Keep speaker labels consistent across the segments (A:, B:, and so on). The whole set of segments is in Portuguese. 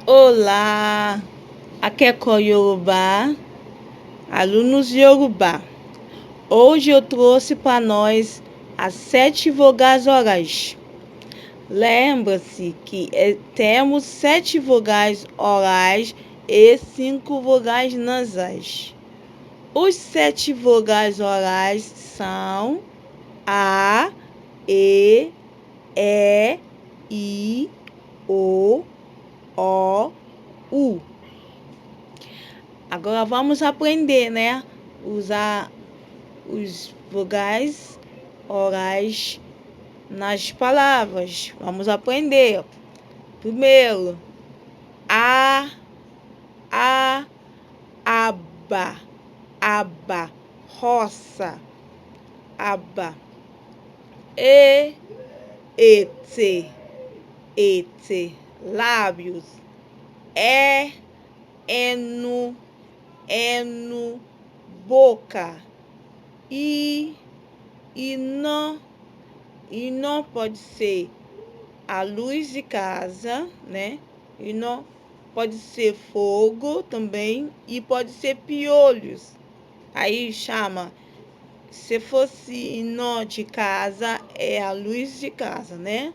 A: Olá, akẹ́kọ̀ọ́ Yorùbá, alunos Yorùbá. Hoje eu trouxe para nós as 7 vogais orais. Lembra-se que temos 7 vogais orais e 5 vogais nasais. Os 7 vogais orais são A, E, I, O, U. Agora vamos aprender, né? Usar os vogais orais nas palavras. Vamos aprender. Primeiro, aba, aba, roça, aba. Ete, lábios. Eno, boca. Inó pode ser a luz de casa, né? Inó pode ser fogo também e pode ser piolhos. Aí chama, se fosse inó de casa, é a luz de casa, né?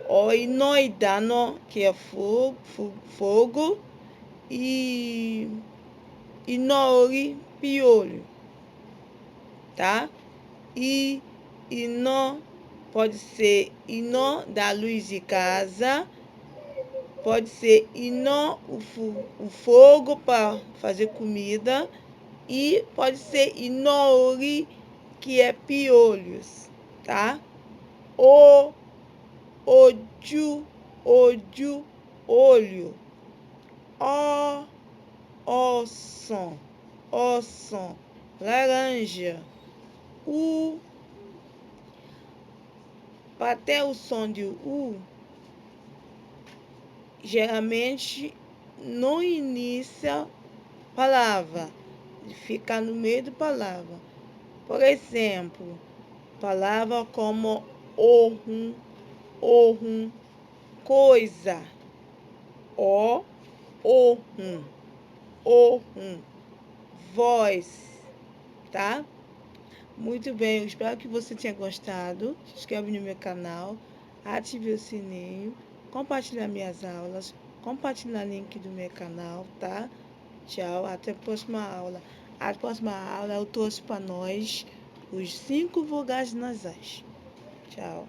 A: O inoidano, que é fogo, e inori, piolho, tá? E inó pode ser inó da luz de casa, pode ser inó o fogo para fazer comida, e pode ser inori, que é piolhos, tá? Oju, olho. Ossom, laranja. Para ter o som de U, geralmente não inicia palavra, fica no meio da palavra. Por exemplo, palavra como orrum, coisa. Orrum, voz, tá? Muito bem, eu espero que você tenha gostado. Se inscreve no meu canal, ative o sininho, compartilha minhas aulas, compartilha o link do meu canal, tá? Tchau, até a próxima aula. A próxima aula eu trouxe para nós os 5 vogais nasais. Tchau.